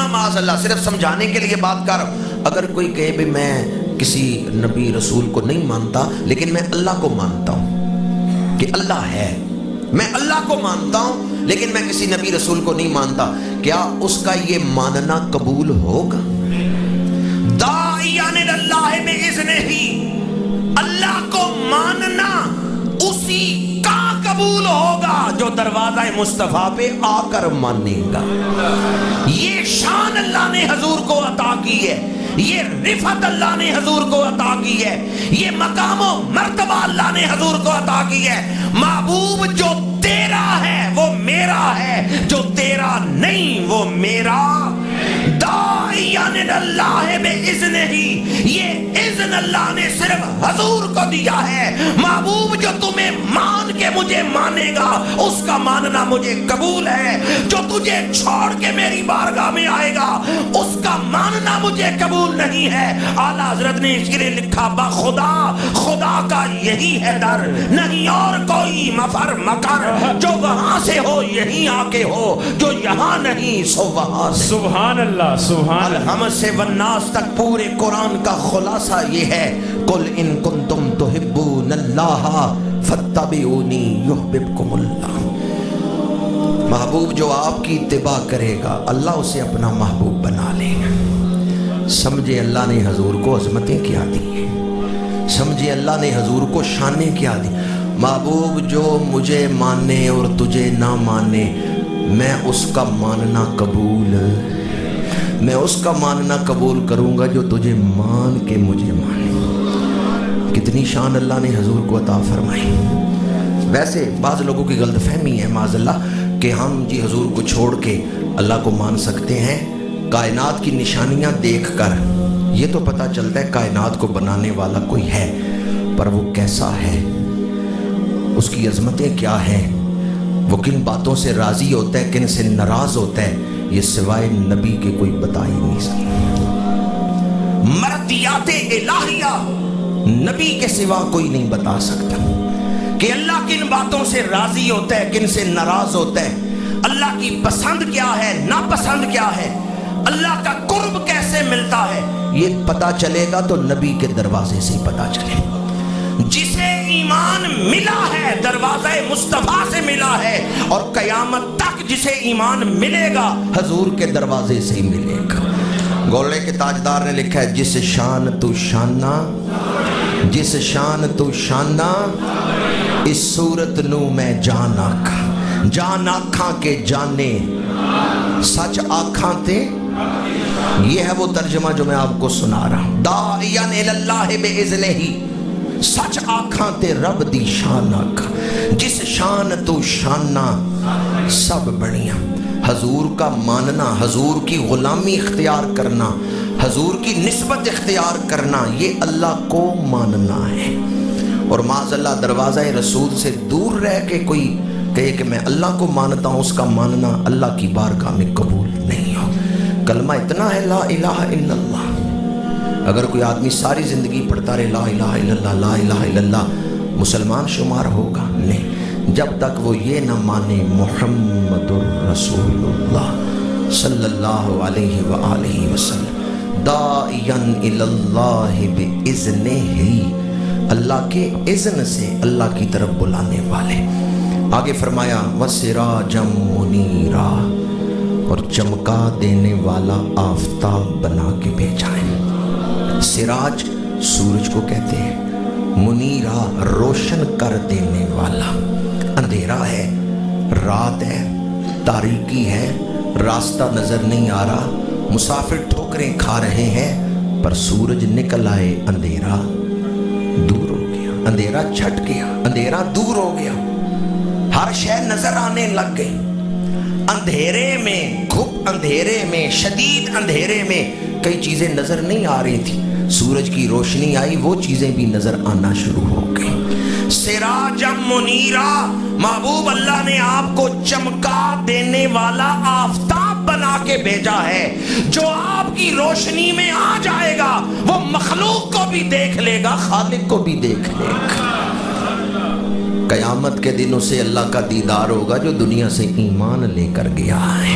معاذ اللہ صرف سمجھانے کے لیے بات کر رہا ہوں. اگر کوئی کہے بھی میں کسی نبی رسول کو نہیں مانتا لیکن میں اللہ کو مانتا ہوں کہ اللہ ہے، میں اللہ کو مانتا ہوں لیکن میں کسی نبی رسول کو نہیں مانتا، کیا اس کا یہ ماننا قبول ہوگا؟ داعیان اللہ بإذنہ، اللہ کو ماننا اسی کا قبول ہوگا جو دروازہ مصطفیٰ پہ آ کر مانے گا. یہ شان اللہ نے حضور کو عطا کی ہے، یہ رفعت اللہ نے حضور کو عطا کی ہے، یہ مقام و مرتبہ اللہ نے حضور کو عطا کی ہے. محبوب جو تیرا ہے وہ میرا ہے، جو تیرا نہیں وہ میرا. داعیان اللہ بإذنہ، یہ اذن اللہ نے صرف حضور کو دیا ہے. محبوب جو تمہیں مان کے مجھے مانے گا اس کا ماننا مجھے قبول ہے، جو تجھے چھوڑ کے میری بارگاہ میں آئے گا اس کا ماننا مجھے قبول نہیں ہے. اعلیٰ حضرت نے اس کے لیے لکھا بخدا خدا کا یہی ہے در، نہیں اور کوئی مفر مکر، جو وہاں سے ہو یہیں آ کے ہو، جو یہاں نہیں سو وہاں سے. سبحان اللہ سبحان اللہ. الحمد سے والناس تک پورے قرآن کا خلاصہ یہ ہے، قل ان کنتم تحبون اللہ فاتبعونی یحببکم اللہ. محبوب جو آپ کی اتباع کرے گا اللہ اسے اپنا محبوب بنا لے گا. سمجھے اللہ نے حضور کو عظمتیں کیا دی ہیں، سمجھے اللہ نے حضور کو شانیں کیا دی. محبوب جو مجھے مانے اور تجھے نہ مانے، میں اس کا ماننا قبول کروں گا جو تجھے مان کے مجھے مانے. کتنی شان اللہ نے حضور کو عطا فرمائی. ویسے بعض لوگوں کی غلط فہمی ہے معاذ اللہ کہ ہم جی حضور کو چھوڑ کے اللہ کو مان سکتے ہیں. کائنات کی نشانیاں دیکھ کر یہ تو پتہ چلتا ہے کائنات کو بنانے والا کوئی ہے، پر وہ کیسا ہے، اس کی عظمتیں کیا ہیں، وہ کن باتوں سے راضی ہوتا ہے، کن سے ناراض ہوتا ہے، یہ سوائے نبی کے کوئی بتا ہی نہیں سکتا. مردیات الہیہ نبی کے سوا کوئی نہیں بتا سکتا کہ اللہ کن باتوں سے راضی ہوتا ہے، کن سے ناراض ہوتا ہے، اللہ کی پسند کیا ہے، ناپسند کیا ہے، اللہ کا قرب کیسے ملتا ہے. یہ پتا چلے گا تو نبی کے دروازے سے ہی پتا چلے. جسے ایمان ملا ہے دروازہ مصطفیٰ سے ملا ہے، اور قیامت تک جسے ایمان ملے گا حضور کے دروازے سے ہی ملے گا. گولے کے تاجدار نے لکھا ہے جس شان تو شانہ، جس شان تو شانہ، اس صورت نو میں جان آکھاں، جان آکھاں کے جانے، سچ آکھاں تے. یہ ہے وہ ترجمہ جو میں آپ کو سنا رہا ہوں. داعیان اللہ بإذنہ، سچ آکھاں تے رب دی شان آکھاں، جس شان تو شانہ سب بڑیاں. حضور کا ماننا، حضور کی غلامی اختیار کرنا، حضور کی نسبت اختیار کرنا، یہ اللہ کو ماننا ہے. اور معاذ اللہ دروازہ رسول سے دور رہ کے کوئی کہے کہ میں اللہ کو مانتا ہوں، اس کا ماننا اللہ کی بارگاہ میں قبول نہیں ہو. کلمہ اتنا ہے لا الہ الا اللہ. اگر کوئی آدمی ساری زندگی پڑھتا رہے لا الہ الا اللہ لا الہ الا اللہ، مسلمان شمار ہوگا نہیں، جب تک وہ یہ نہ مانے محمد الرسول اللہ صلی اللہ علیہ وآلہ وسلم. داعیان الی اللہ بإذنہ، اللہ کے اذن سے اللہ کی طرف بلانے والے. آگے فرمایا وسراجا منیرا، اور چمکا دینے والا آفتاب بنا کے بھیجا ہے. سراج سورج کو کہتے ہیں، منیرا روشن کر دینے والا. اندھیرا ہے، رات ہے، تاریکی ہے، راستہ نظر نہیں آ رہا، مسافر ٹھوکریں کھا رہے ہیں، پر سورج نکل آئے اندھیرا دور ہو گیا، اندھیرا چھٹ گیا، اندھیرا دور ہو گیا، ہر شے نظر آنے لگ گئی. اندھیرے میں، گھپ اندھیرے میں، شدید اندھیرے میں کئی چیزیں نظر نہیں آ رہی تھی، سورج کی روشنی آئی، وہ چیزیں بھی نظر آنا شروع ہو گئی. سراجا منیرا، محبوب اللہ نے آپ کو چمکا دینے والا آفتاب بنا کے بھیجا ہے. جو آپ کی روشنی میں آ جائے گا وہ مخلوق کو بھی دیکھ لے گا، خالق کو بھی دیکھ لے گا. قیامت کے دن اسے اللہ کا دیدار ہوگا جو دنیا سے ایمان لے کر گیا ہے.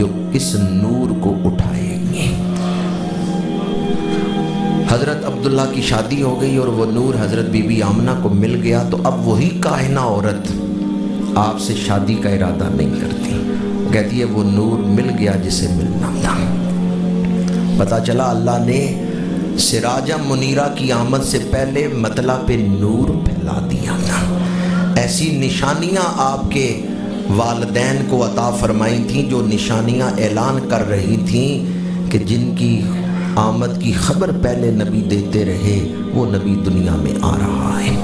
جو اس نور کو اٹھائیں گے۔ حضرت عبداللہ کی شادی ہو گئی اور وہ نور حضرت بی بی آمنہ کو مل گیا، تو اب وہی کاہنہ عورت آپ سے شادی کا ارادہ نہیں کرتی، کہتی ہے وہ نور مل گیا جسے ملنا تھا۔ پتہ چلا اللہ نے سراجہ منیرہ کی آمد سے پہلے مطلع پہ نور پھیلا دیا تھا۔ ایسی نشانیاں آپ کے والدین کو عطا فرمائی تھیں جو نشانیاں اعلان کر رہی تھیں کہ جن کی آمد کی خبر پہلے نبی دیتے رہے وہ نبی دنیا میں آ رہا ہے۔